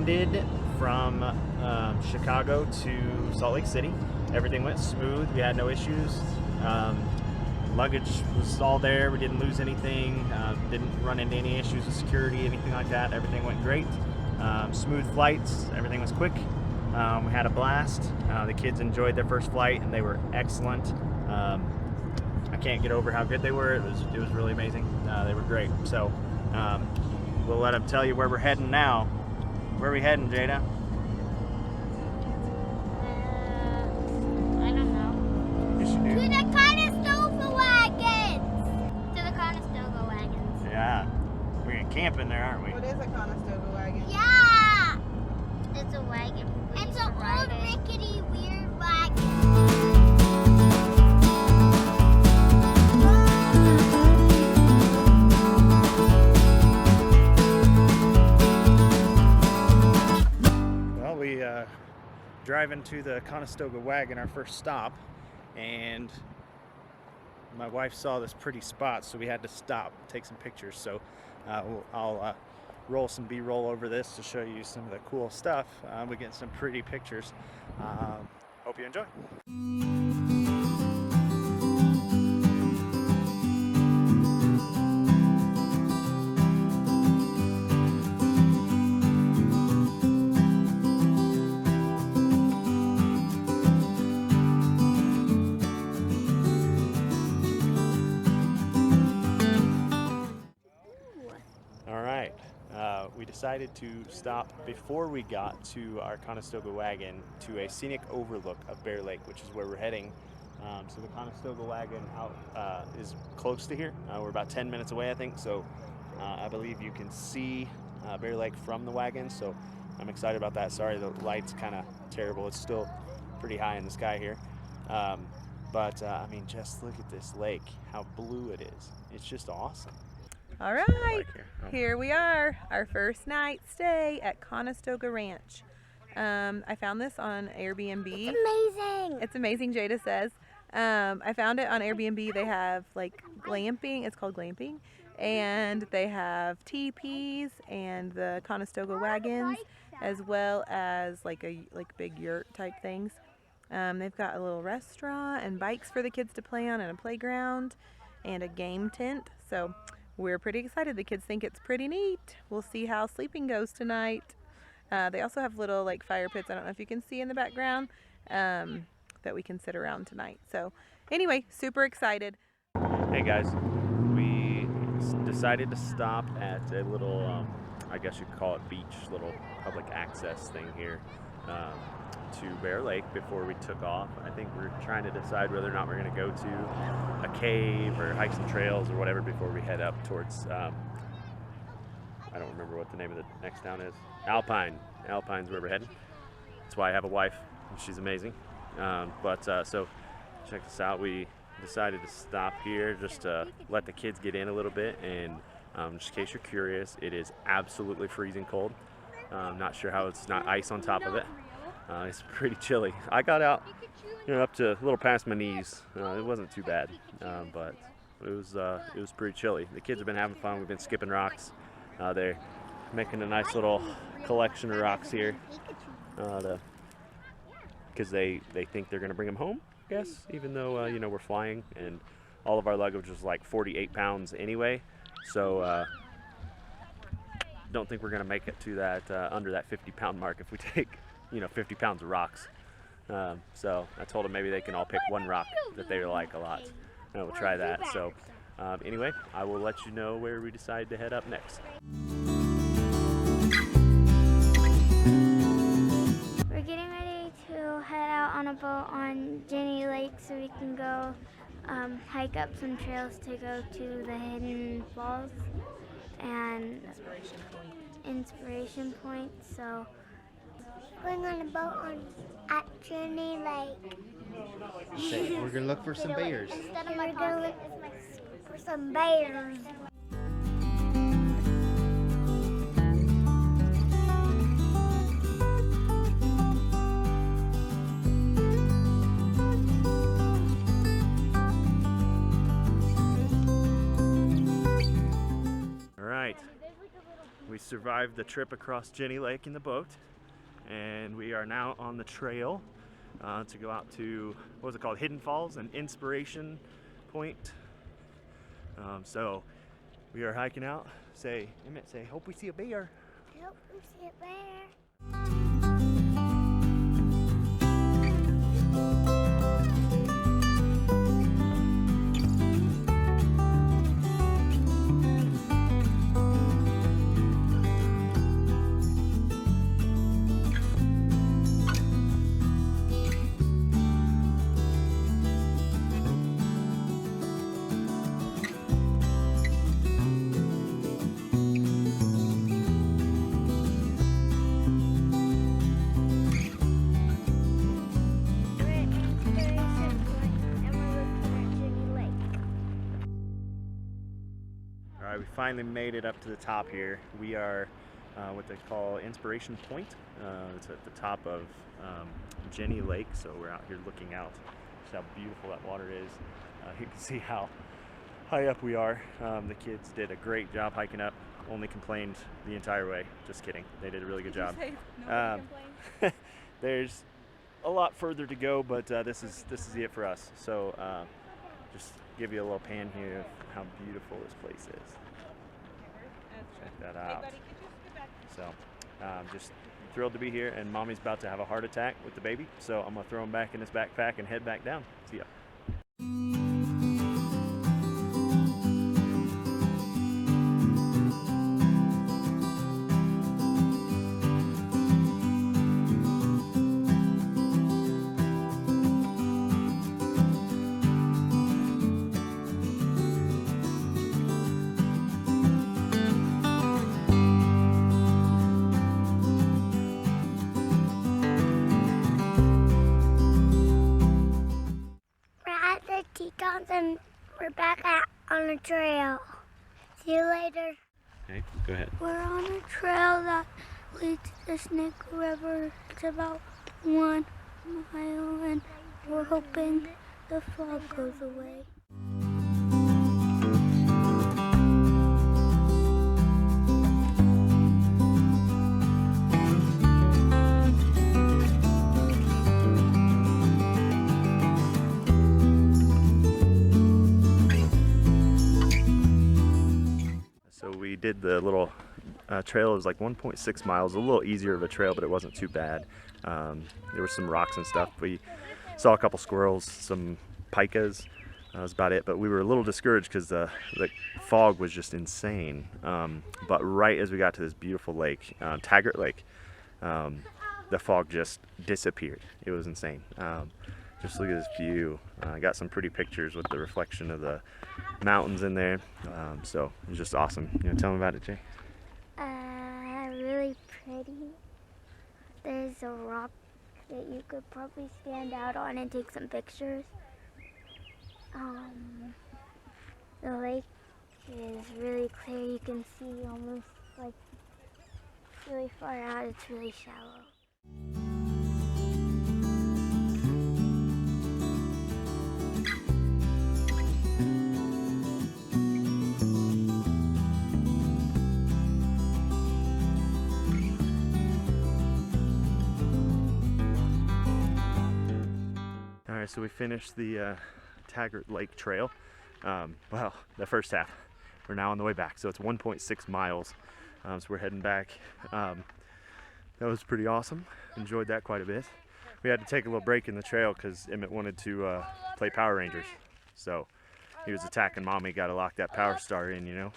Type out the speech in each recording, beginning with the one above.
landed from Chicago to Salt Lake City. Everything went smooth. We had no issues. Luggage was all there. We didn't lose anything. Didn't run into any issues with security, anything like that. Everything went great. Smooth flights. Everything was quick. We had a blast. The kids enjoyed their first flight, and they were excellent. I can't get over how good they were. It was really amazing. They were great. So we'll let them tell you where we're heading now. Where are we heading, Jada? I don't know. Yes, you do. To the Conestoga wagons. To the Conestoga wagons. Yeah. We're gonna camp in there, aren't we? What is a Conestoga wagon? Yeah. It's a wagon. It's an old rickety weird wagon. Driving to the Conestoga wagon, our first stop, and my wife saw this pretty spot, so we had to stop, take some pictures. So I'll roll some B-roll over this to show you some of the cool stuff. We get some pretty pictures. Hope you enjoy. We decided to stop before we got to our Conestoga wagon to a scenic overlook of Bear Lake, which is where we're heading. So the Conestoga wagon out is close to here. We're about 10 minutes away, I think. So I believe you can see Bear Lake from the wagon. So I'm excited about that. Sorry, the light's kind of terrible. It's still pretty high in the sky here. But I mean, just look at this lake, how blue it is. It's just awesome. All right, here we are, our first night stay at Conestoga Ranch. I found this on Airbnb. It's amazing. It's amazing, Jada says. I found it on Airbnb. They have like glamping, it's called glamping, and they have teepees and the Conestoga wagons, as well as like big yurt type things. They've got a little restaurant and bikes for the kids to play on, and a playground and a game tent. So we're pretty excited. The kids think it's pretty neat. We'll see how sleeping goes tonight. They also have little like fire pits, I don't know if you can see in the background, that we can sit around tonight. So anyway, super excited. Hey guys, we decided to stop at a little, I guess you could call it beach, little public access thing here to Bear Lake before we took off. I think we're trying to decide whether or not we're going to go to a cave or hike some trails or whatever before we head up towards, I don't remember what the name of the next town is. Alpine. Alpine's where we're heading. That's why I have a wife. She's amazing. So check this out. We decided to stop here just to let the kids get in a little bit, and just in case you're curious, it is absolutely freezing cold. Not sure how it's not ice on top of it. It's pretty chilly. I got out, up to a little past my knees. It wasn't too bad, but it was pretty chilly. The kids have been having fun. We've been skipping rocks. They're making a nice little collection of rocks here, because they think they're going to bring them home, I guess, even though we're flying and all of our luggage was like 48 pounds anyway. So don't think we're going to make it to that under that 50-pound mark if we take 50 pounds of rocks. So I told them maybe they can all pick one rock that they like a lot, and we'll try that. So anyway, I will let you know where we decide to head up next. We're getting ready to head out on a boat on Jenny Lake so we can go hike up some trails to go to the Hidden Falls and Inspiration Point. So going on a boat at Jenny Lake. We're gonna look for some bears. We're gonna look for some bears. All right, we we survived the trip across Jenny Lake in the boat, and we are now on the trail to go out to, what was it called, Hidden Falls, an inspiration point. So we are hiking out. Say, Emmett, say, hope we see a bear. Hope we see a bear. Alright, we finally made it up to the top here. We are what they call Inspiration Point. It's at the top of Jenny Lake, so we're out here looking out. Just how beautiful that water is. You can see how high up we are. The kids did a great job hiking up. Only complained the entire way. Just kidding. They did a really good job. There's a lot further to go, but this is it for us. So just give you a little pan here of how beautiful this place is. Check that out. So just thrilled to be here, and Mommy's about to have a heart attack with the baby, so I'm gonna throw him back in his backpack and head back down. See ya. And we're back on the trail. See you later. Okay, go ahead. We're on a trail that leads to the Snake River. It's about 1 mile, and we're hoping the fog goes away. We did the little trail. It was like 1.6 miles, a little easier of a trail, but it wasn't too bad. There were some rocks and stuff. We saw a couple squirrels, some pikas. That was about it, but we were a little discouraged because the fog was just insane. But right as we got to this beautiful lake, Taggart Lake, the fog just disappeared. It was insane. Just look at this view. I got some pretty pictures with the reflection of the mountains in there. So it was just awesome. You know, tell me about it, Jay. Really pretty. There's a rock that you could probably stand out on and take some pictures. The lake is really clear. You can see almost like really far out. It's really shallow. Alright, so we finished the Taggart Lake Trail. Well, the first half. We're now on the way back, so it's 1.6 miles. So we're heading back. That was pretty awesome. Enjoyed that quite a bit. We had to take a little break in the trail because Emmett wanted to play Power Rangers. So he was attacking Mommy, got to lock that Power Star in, you know.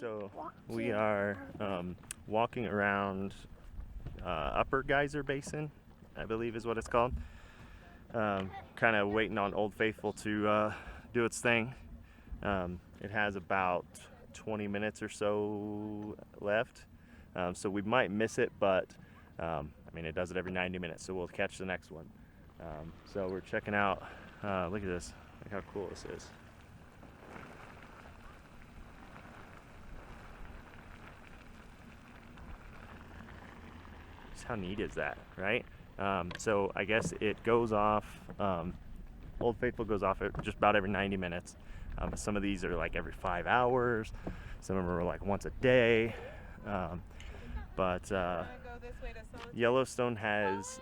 So we are walking around Upper Geyser Basin, I believe is what it's called. Kind of waiting on Old Faithful to do its thing. It has about 20 minutes or so left, so we might miss it, but I mean, it does it every 90 minutes, so we'll catch the next one. So we're checking out, look at this, look how cool this is. Just how neat is that, right? So I guess it goes off, Old Faithful goes off just about every 90 minutes. Some of these are like every 5 hours, some of them are like once a day. But Yellowstone has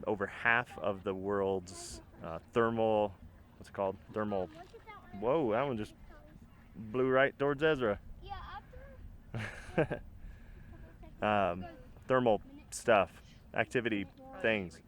over half of the world's thermal, what's it called? Thermal, whoa, that one just blew right towards Ezra. Thermal stuff, activity things.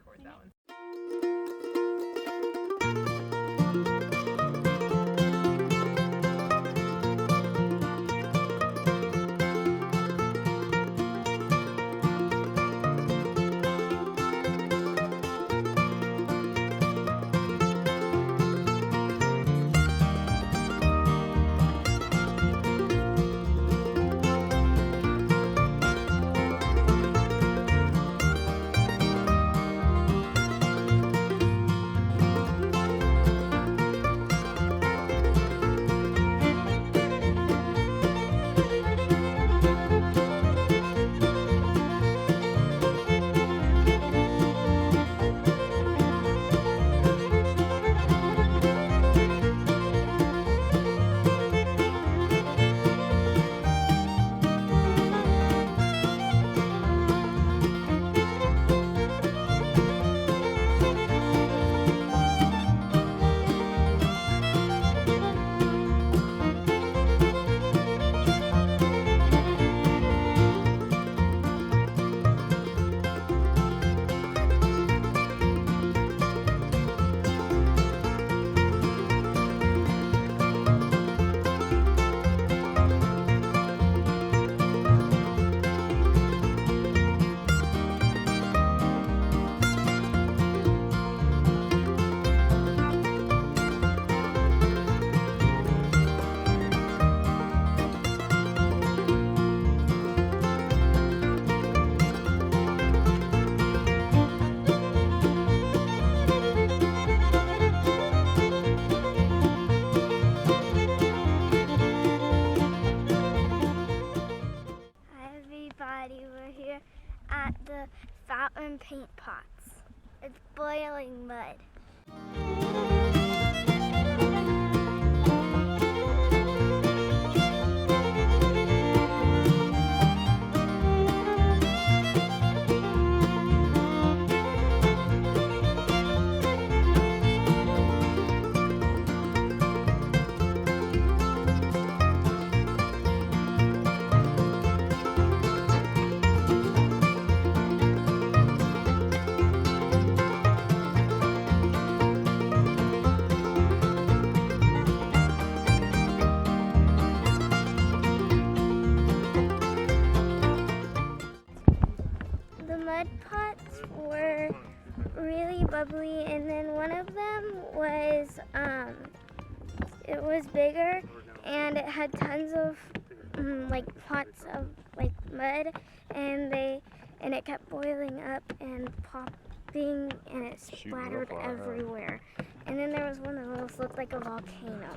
We're here at the fountain paint pots. It's boiling mud. The mud pots were really bubbly, and then one of them was, it was bigger, and it had tons of like pots of like mud, and it kept boiling up and popping, and it splattered everywhere. And then there was one that almost looked like a volcano,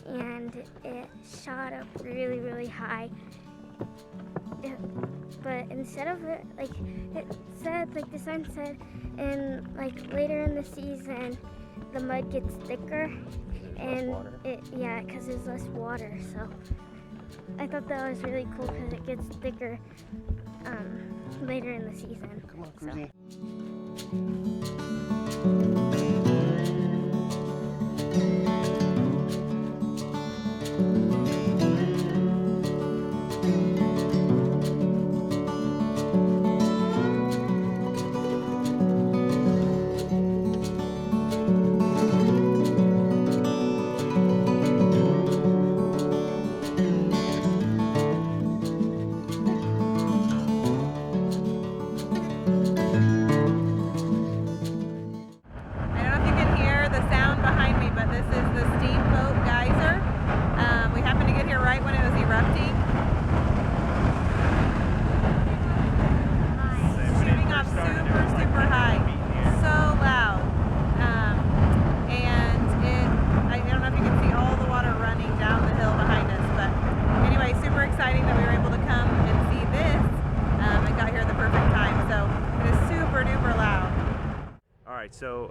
and it shot up really, really high. But instead of it, like it said, like the sign said, and like later in the season, the mud gets thicker, and because there's less water. So I thought that was really cool because it gets thicker later in the season. Come on, Cruzy.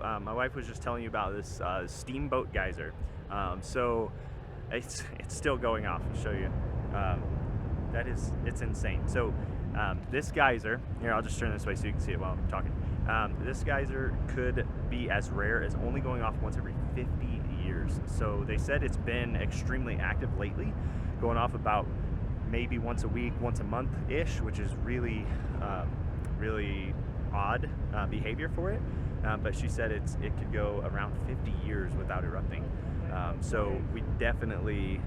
my wife was just telling you about this steamboat geyser. So it's still going off. I'll show you. It's insane. So this geyser, here, I'll just turn this way so you can see it while I'm talking. This geyser could be as rare as only going off once every 50 years. So they said it's been extremely active lately, going off about maybe once a week, once a month-ish, which is really, really odd behavior for it. But she said it could go around 50 years without erupting. So we definitely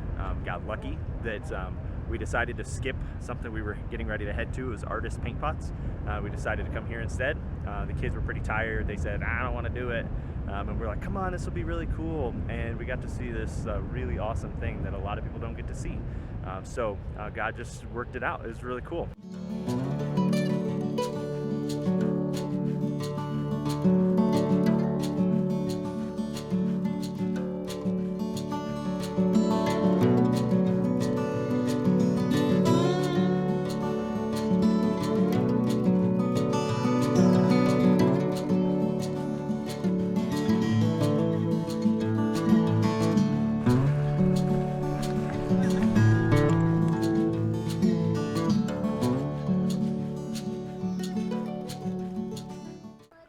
got lucky that we decided to skip something we were getting ready to head to. It was Artist Paint Pots. We decided to come here instead. The kids were pretty tired. They said, I don't want to do it. And we're like, come on, this will be really cool. And we got to see this really awesome thing that a lot of people don't get to see. So God just worked it out. It was really cool.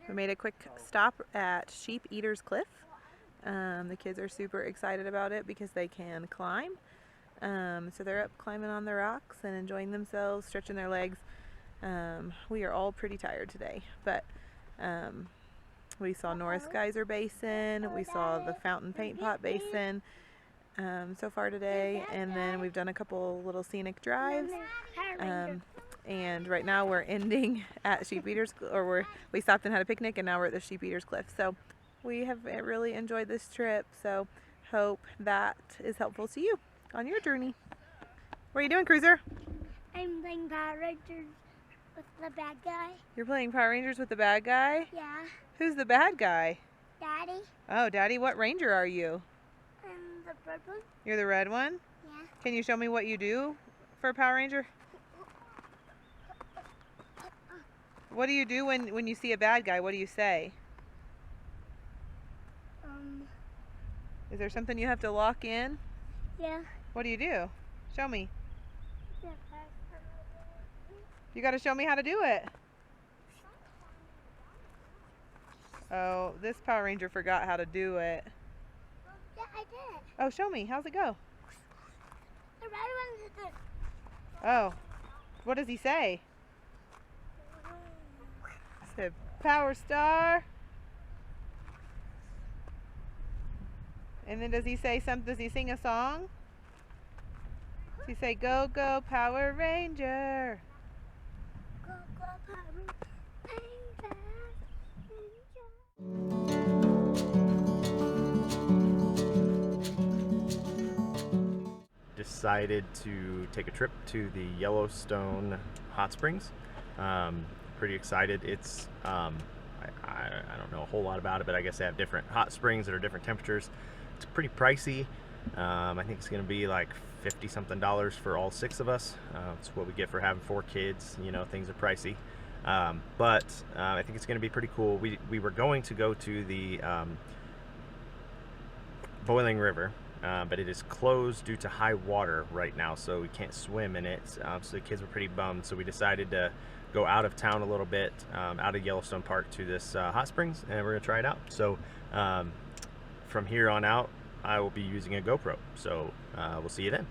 We made a quick stop at Sheep Eater's Cliff. The kids are super excited about it because they can climb. So they're up climbing on the rocks and enjoying themselves, stretching their legs. We are all pretty tired today, but we saw North Geyser Basin, we saw the Fountain Paint Pot Basin so far today, and then we've done a couple little scenic drives. And right now we're ending at Sheep Eater's, we stopped and had a picnic, and now we're at the Sheep Eater's Cliff. So we have really enjoyed this trip, so hope that is helpful to you on your journey. What are you doing, Cruiser? I'm playing Power Rangers with the bad guy. You're playing Power Rangers with the bad guy? Yeah. Who's the bad guy? Daddy. Oh, Daddy, what ranger are you? And the red one. You're the red one? Yeah. Can you show me what you do for a Power Ranger? What do you do when you see a bad guy? What do you say? Is there something you have to lock in? Yeah. What do you do? Show me. You got to show me how to do it. Oh, this Power Ranger forgot how to do it. Yeah, I did. Oh, show me. How's it go? The red one is the... Oh, what does he say? He said, Power Star. And then does he say something? Does he sing a song? Does he say, go, go, Power Ranger? Go, go, Power Ranger. Decided to take a trip to the Yellowstone hot springs. Pretty excited. It's I don't know a whole lot about it, but I guess they have different hot springs that are different temperatures. It's pretty pricey. I think it's going to be like $50 something for all 6 of us. It's what we get for having 4 kids. You know, things are pricey. But I think it's going to be pretty cool. We were going to go to the Boiling River, but it is closed due to high water right now, so we can't swim in it. So the kids were pretty bummed, so we decided to go out of town a little bit, out of Yellowstone Park to this hot springs, and we're going to try it out. So from here on out, I will be using a GoPro, so we'll see you then.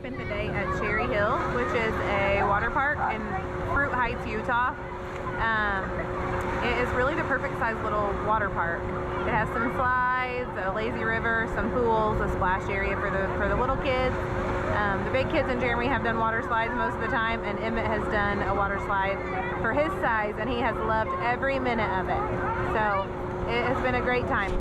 spent the day at Cherry Hill, which is a water park in Fruit Heights, Utah. It is really the perfect size little water park. It has some slides, a lazy river, some pools, a splash area for the little kids. The big kids and Jeremy have done water slides most of the time, and Emmett has done a water slide for his size, and he has loved every minute of it. So it has been a great time.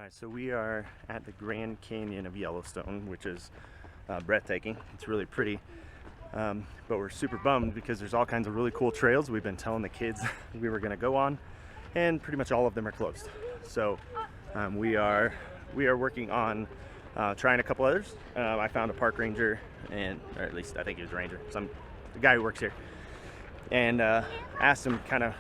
So we are at the Grand Canyon of Yellowstone, which is breathtaking. It's really pretty, but we're super bummed because there's all kinds of really cool trails we've been telling the kids we were going to go on, and pretty much all of them are closed. So we are working on trying a couple others. I found a park ranger, or at least I think he was a ranger, the guy who works here, and asked him kind of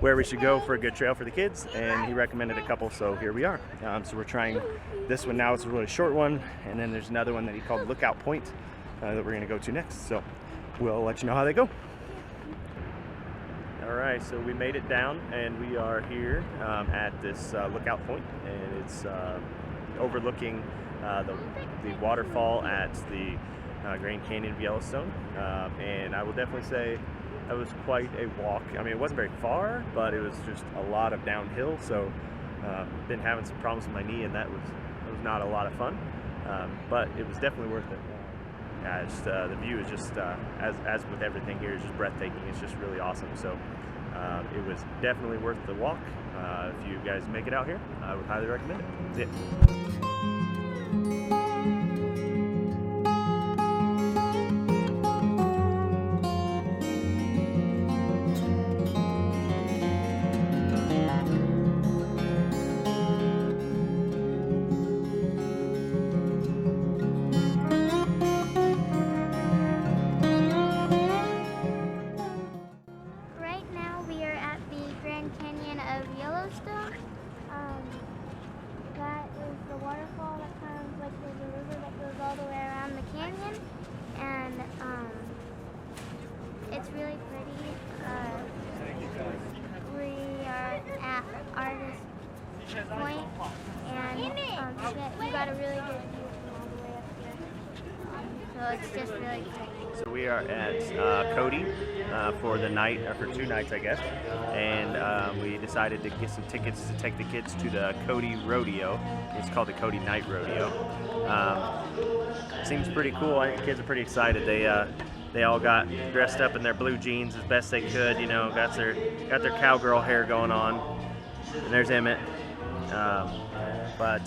where we should go for a good trail for the kids, and he recommended a couple, so here we are. So we're trying this one now. It's a really short one, and then there's another one that he called Lookout Point that we're going to go to next, so we'll let you know how they go. All right, so we made it down, and we are here at this Lookout Point, and it's overlooking the waterfall at the Grand Canyon of Yellowstone, and I will definitely say that was quite a walk. I mean, it wasn't very far, but it was just a lot of downhill. So, been having some problems with my knee, and that was not a lot of fun. But it was definitely worth it. The view is just, as with everything here, is just breathtaking. It's just really awesome. So, it was definitely worth the walk. If you guys make it out here, I would highly recommend it. That's it. Canyon of Yellowstone. That is the waterfall that comes, like there's a river that goes all the way around the canyon, and it's really pretty. We are at Artist Point, and you got a really good view from all the way up here. So it's just really pretty. So we are at Cody for the night, or for 2 nights, I guess, and we decided to get some tickets to take the kids to the Cody Rodeo. It's called the Cody Night Rodeo. Seems pretty cool. I think the kids are pretty excited. They all got dressed up in their blue jeans as best they could. You know, got their cowgirl hair going on. And there's Emmett. But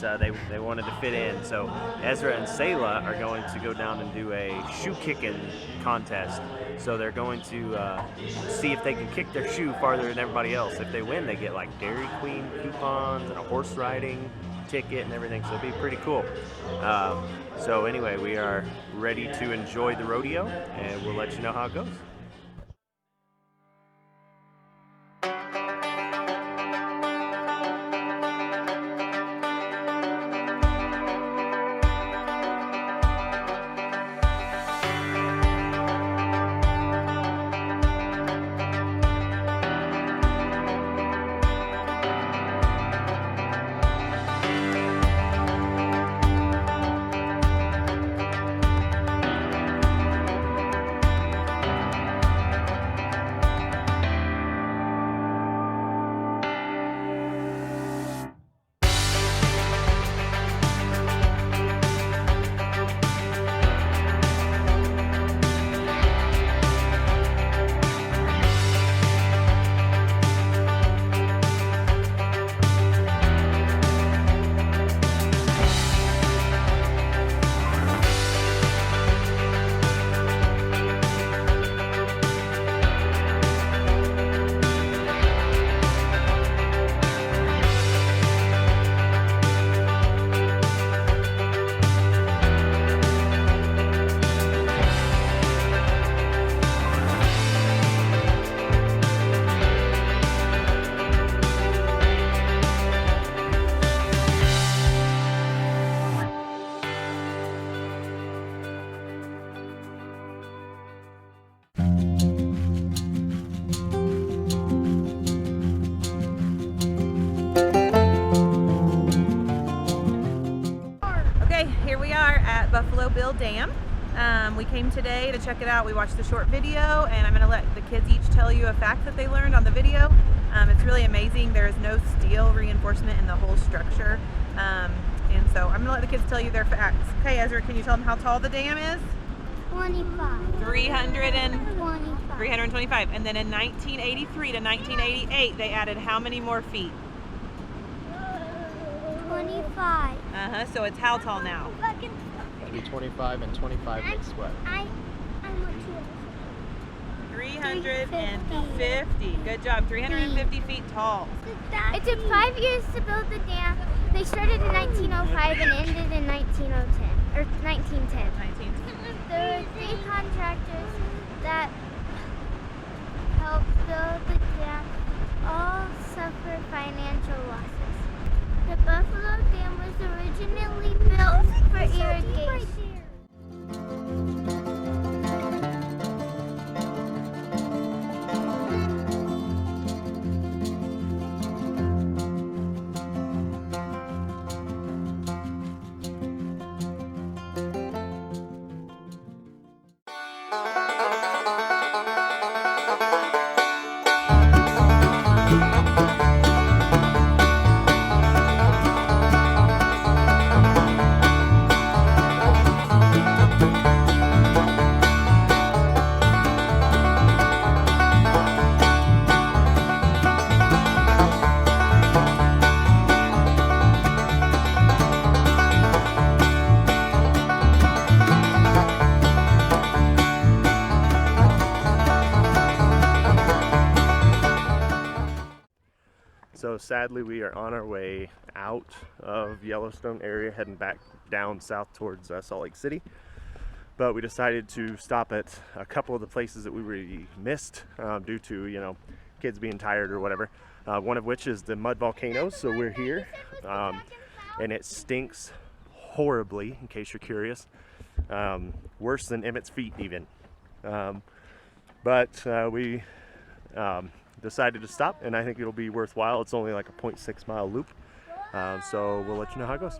they wanted to fit in. So Ezra and Selah are going to go down and do a shoe kicking contest. So they're going to see if they can kick their shoe farther than everybody else. If they win, they get like Dairy Queen coupons and a horse riding ticket and everything. So it'll be pretty cool. So anyway, we are ready to enjoy the rodeo, and we'll let you know how it goes. Hill Dam. We came today to check it out. We watched the short video, and I'm going to let the kids each tell you a fact that they learned on the video. It's really amazing. There is no steel reinforcement in the whole structure. And so I'm going to let the kids tell you their facts. Okay, Ezra, can you tell them how tall the dam is? 25. 325. And then in 1983 to 1988, they added how many more feet? 25. So it's how tall now? It'll be 25 and 25 makes what? I'm 350. Good job. 350 feet tall. It took 5 years to build the dam. They started in 1905 and ended in 1910. There were 3 contractors that helped build the dam. All suffered financial losses. The Buffalo Dam was originally built for irrigation. So sadly, we are on our way out of Yellowstone area, heading back down south towards Salt Lake City. But we decided to stop at a couple of the places that we really missed due to, you know, kids being tired or whatever. One of which is the mud volcanoes. So we're here, and it stinks horribly, in case you're curious. Worse than Emmett's feet even. But we decided to stop, and I think it'll be worthwhile. It's only like a 0.6 mile loop, so we'll let you know how it goes.